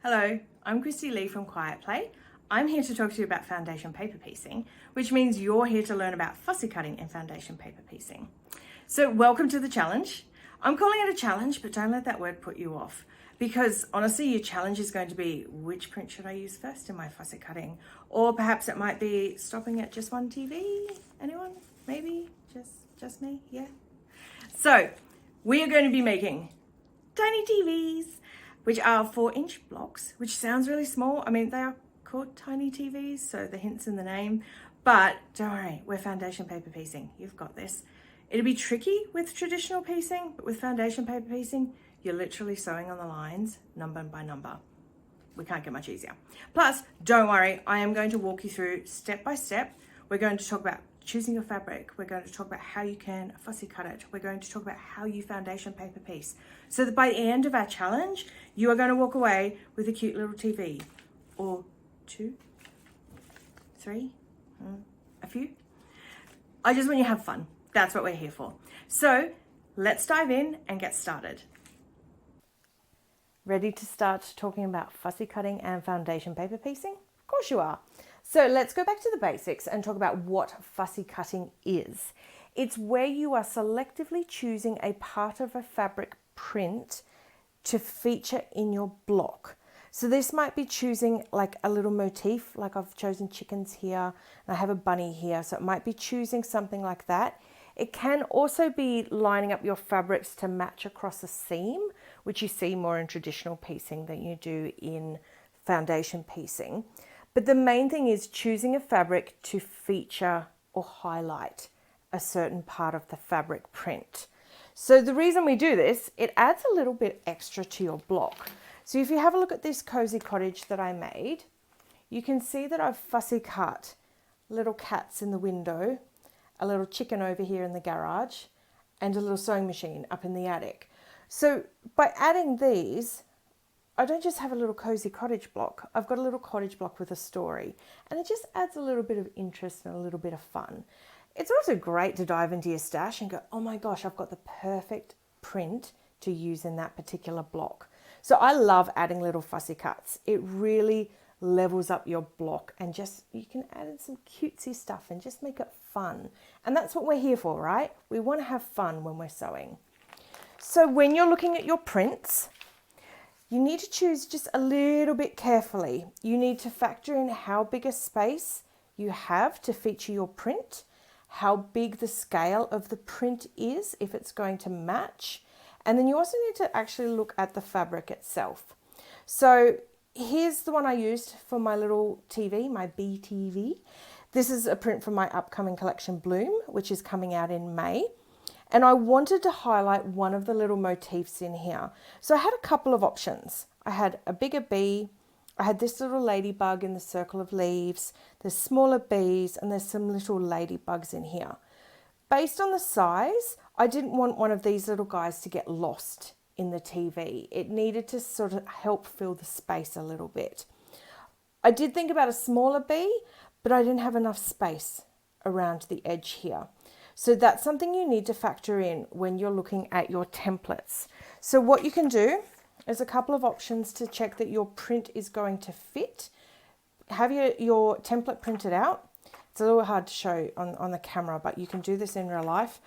Hello, I'm Christy Lee from Quiet Play. I'm here to talk to you about foundation paper piecing, which means you're here to learn about fussy cutting and foundation paper piecing. So welcome to the challenge. I'm calling it a challenge, but don't let that word put you off, because honestly, your challenge is going to be, which print should I use first in my fussy cutting? Or perhaps it might be stopping at just one TV. Anyone? Maybe? Just me? Yeah. So we are going to be making tiny TVs, which are 4-inch blocks, which sounds really small. I mean, they are called tiny TVs, so the hint's in the name, but don't worry, we're foundation paper piecing. You've got this. It'll be tricky with traditional piecing, but with foundation paper piecing, you're literally sewing on the lines number by number. We can't get much easier. Plus, don't worry, I am going to walk you through step by step. We're going to talk about choosing your fabric. We're going to talk about how you can fussy cut it. We're going to talk about how you foundation paper piece, so that by the end of our challenge, you are going to walk away with a cute little TV, or 2, 3, a few. I just want you to have fun. That's what we're here for. So let's dive in and get started. Ready to start talking about fussy cutting and foundation paper piecing? Of course you are. So let's go back to the basics and talk about what fussy cutting is. It's where you are selectively choosing a part of a fabric print to feature in your block. So this might be choosing like a little motif, like I've chosen chickens here and I have a bunny here. So it might be choosing something like that. It can also be lining up your fabrics to match across a seam, which you see more in traditional piecing than you do in foundation piecing. But the main thing is choosing a fabric to feature or highlight a certain part of the fabric print. So the reason we do this, it adds a little bit extra to your block. So if you have a look at this cozy cottage that I made, you can see that I've fussy cut little cats in the window, a little chicken over here in the garage, and a little sewing machine up in the attic. So by adding these, I don't just have a little cozy cottage block. I've got a little cottage block with a story, and it just adds a little bit of interest and a little bit of fun. It's also great to dive into your stash and go, oh my gosh, I've got the perfect print to use in that particular block. So I love adding little fussy cuts. It really levels up your block, and just you can add in some cutesy stuff and just make it fun. And that's what we're here for, right? We want to have fun when we're sewing. So when you're looking at your prints, you need to choose just a little bit carefully. You need to factor in how big a space you have to feature your print, how big the scale of the print is, if it's going to match. And then you also need to actually look at the fabric itself. So here's the one I used for my little TV, my BTV. This is a print from my upcoming collection Bloom, which is coming out in May. And I wanted to highlight one of the little motifs in here. So I had a couple of options. I had a bigger bee, I had this little ladybug in the circle of leaves, there's smaller bees, and there's some little ladybugs in here. Based on the size, I didn't want one of these little guys to get lost in the TV. It needed to sort of help fill the space a little bit. I did think about a smaller bee, but I didn't have enough space around the edge here. So that's something you need to factor in when you're looking at your templates. So what you can do is a couple of options to check that your print is going to fit. Have your template printed out. It's a little hard to show on the camera, but you can do this in real life.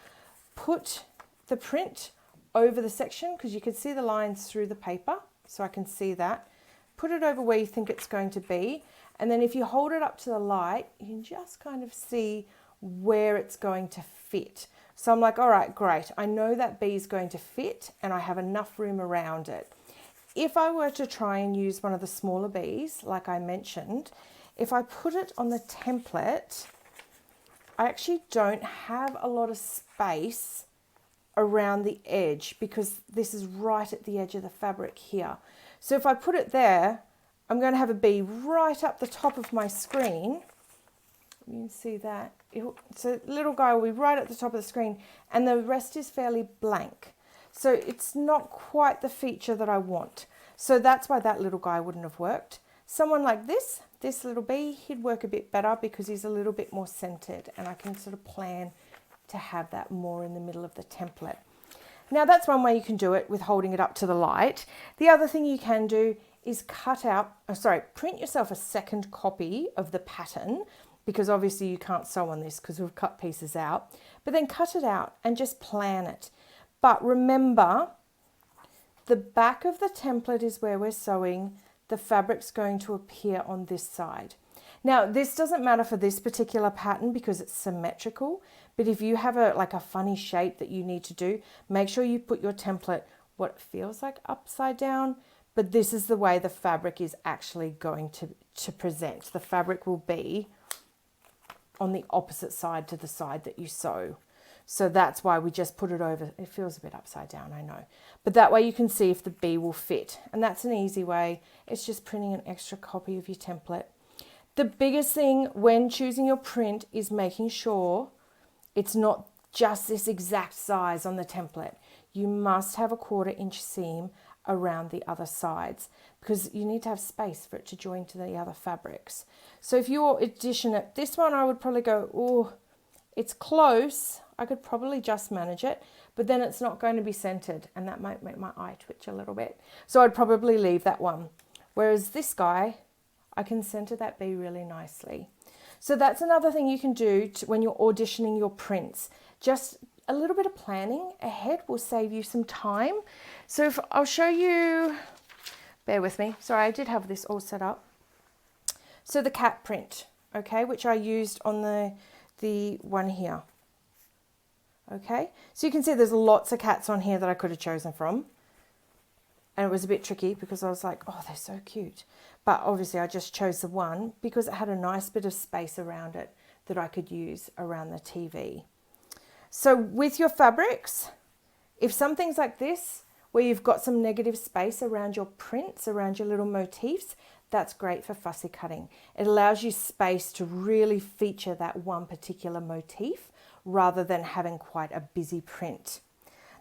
Put the print over the section, because you can see the lines through the paper, so I can see that. Put it over where you think it's going to be, and then if you hold it up to the light, you can just kind of see where it's going to fit. So I'm like, all right, great. I know that bee is going to fit and I have enough room around it. If I were to try and use one of the smaller bees, like I mentioned, if I put it on the template, I actually don't have a lot of space around the edge, because this is right at the edge of the fabric here. So if I put it there, I'm going to have a bee right up the top of my screen. You can see that. So little guy will be right at the top of the screen, and the rest is fairly blank. So it's not quite the feature that I want. So that's why that little guy wouldn't have worked. Someone like this little bee, he'd work a bit better because he's a little bit more centered, and I can sort of plan to have that more in the middle of the template. Now that's one way you can do it, with holding it up to the light. The other thing you can do is print yourself a second copy of the pattern, because obviously you can't sew on this because we've cut pieces out, but then cut it out and just plan it. But remember, the back of the template is where we're sewing. The fabric's going to appear on this side. Now, this doesn't matter for this particular pattern because it's symmetrical, but if you have a funny shape that you need to do, make sure you put your template what feels like upside down, but this is the way the fabric is actually going to present. The fabric will be on the opposite side to the side that you sew. So that's why we just put it over. It feels a bit upside down, I know. But that way you can see if the bee will fit. And that's an easy way. It's just printing an extra copy of your template. The biggest thing when choosing your print is making sure it's not just this exact size on the template. You must have a 1/4 inch seam around the other sides because you need to have space for it to join to the other fabrics. So if you're addition it, this one I would probably go, oh, it's close. I could probably just manage it, but then it's not going to be centered and that might make my eye twitch a little bit. So I'd probably leave that one. Whereas this guy, I can center that bee really nicely. So that's another thing you can do when you're auditioning your prints. Just a little bit of planning ahead will save you some time. So if I'll show you, bear with me. Sorry, I did have this all set up. So the cat print, okay, which I used on the one here. Okay, so you can see there's lots of cats on here that I could have chosen from. And it was a bit tricky because I was like, oh, they're so cute. But obviously I just chose the one because it had a nice bit of space around it that I could use around the TV. So with your fabrics, if something's like this, where you've got some negative space around your prints, around your little motifs, that's great for fussy cutting. It allows you space to really feature that one particular motif rather than having quite a busy print.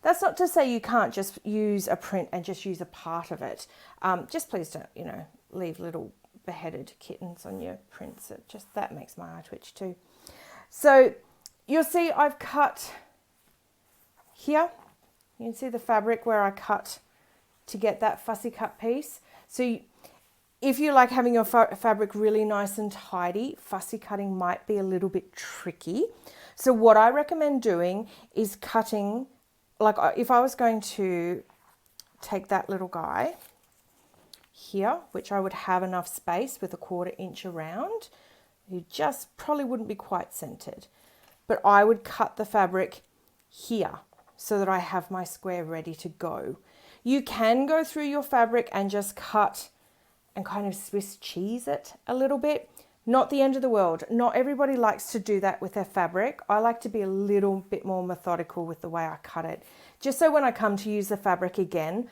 That's not to say you can't just use a print and just use a part of it. Just please don't, leave little beheaded kittens on your prints. That makes my eye twitch too. So you'll see I've cut here. You can see the fabric where I cut to get that fussy cut piece. So if you like having your fabric really nice and tidy, fussy cutting might be a little bit tricky. So what I recommend doing is cutting, like if I was going to take that little guy here, which I would have enough space with a 1/4 inch around, you just probably wouldn't be quite centered. But I would cut the fabric here so that I have my square ready to go. You can go through your fabric and just cut and kind of Swiss cheese it a little bit. Not the end of the world. Not everybody likes to do that with their fabric. I like to be a little bit more methodical with the way I cut it. Just so when I come to use the fabric again,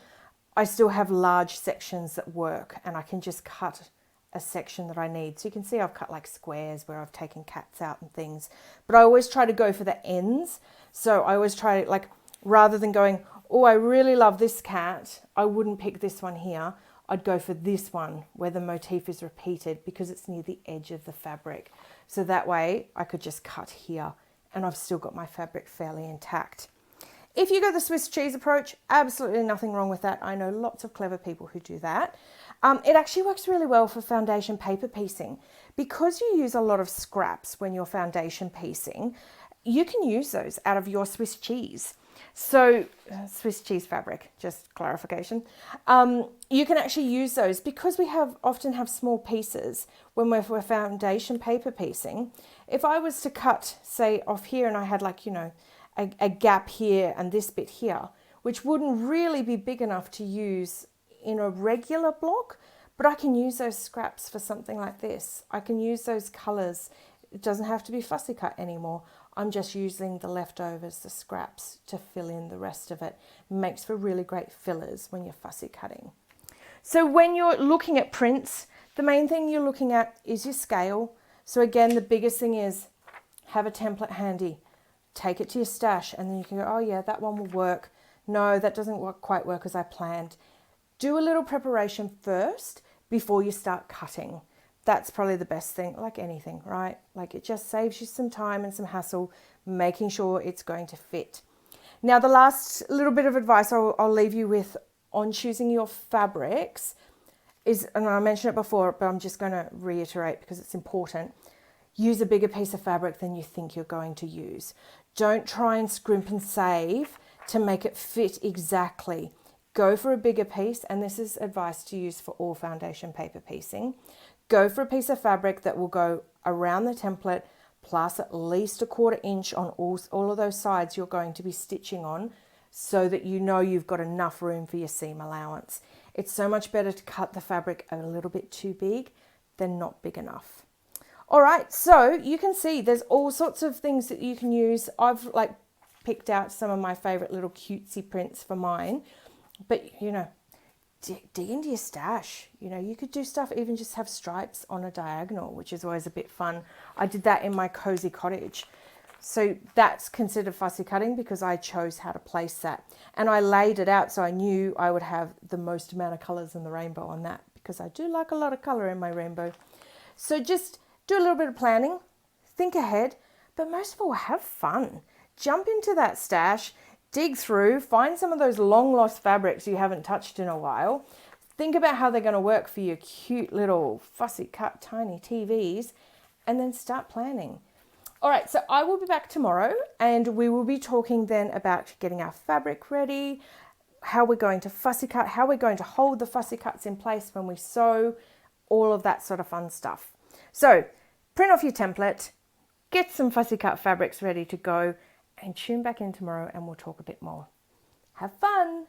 I still have large sections that work and I can just cut a section that I need. So you can see I've cut like squares where I've taken cats out and things, but I always try to go for the ends. So I always try to, like, rather than going, oh, I really love this cat, I wouldn't pick this one here. I'd go for this one where the motif is repeated because it's near the edge of the fabric. So that way I could just cut here and I've still got my fabric fairly intact. If you go the Swiss cheese approach, absolutely nothing wrong with that. I know lots of clever people who do that. It actually works really well for foundation paper piecing. Because you use a lot of scraps when you're foundation piecing, you can use those out of your Swiss cheese. So Swiss cheese fabric, just clarification. You can actually use those because we often have small pieces when we're foundation paper piecing. If I was to cut, say, off here and I had like, a gap here and this bit here, which wouldn't really be big enough to use in a regular block, but I can use those scraps for something like this. I can use those colors. It doesn't have to be fussy cut anymore. I'm just using the leftovers, the scraps, to fill in the rest of it. Makes for really great fillers when you're fussy cutting. So when you're looking at prints, the main thing you're looking at is your scale. So again, the biggest thing is have a template handy. Take it to your stash and then you can go, oh yeah, that one will work. No, that doesn't quite work as I planned. Do a little preparation first before you start cutting. That's probably the best thing, like anything, right? Like it just saves you some time and some hassle, making sure it's going to fit. Now, the last little bit of advice I'll leave you with on choosing your fabrics is, and I mentioned it before, but I'm just going to reiterate because it's important. Use a bigger piece of fabric than you think you're going to use. Don't try and scrimp and save to make it fit exactly. Go for a bigger piece, and this is advice to use for all foundation paper piecing. Go for a piece of fabric that will go around the template, plus at least 1/4 inch on all of those sides you're going to be stitching on, so that you know you've got enough room for your seam allowance. It's so much better to cut the fabric a little bit too big than not big enough. All right, so you can see there's all sorts of things that you can use. I've like picked out some of my favorite little cutesy prints for mine, but you know, dig into your stash. You know, you could do stuff, even just have stripes on a diagonal, which is always a bit fun. I did that in my cozy cottage. So that's considered fussy cutting because I chose how to place that. And I laid it out so I knew I would have the most amount of colors in the rainbow on that, because I do like a lot of color in my rainbow. So just do a little bit of planning, think ahead, but most of all, have fun. Jump into that stash, dig through, find some of those long lost fabrics you haven't touched in a while. Think about how they're going to work for your cute little fussy cut tiny TVs, and then start planning. All right, so I will be back tomorrow, and we will be talking then about getting our fabric ready, how we're going to fussy cut, how we're going to hold the fussy cuts in place when we sew, all of that sort of fun stuff. So print off your template, get some fussy cut fabrics ready to go, and tune back in tomorrow and we'll talk a bit more. Have fun.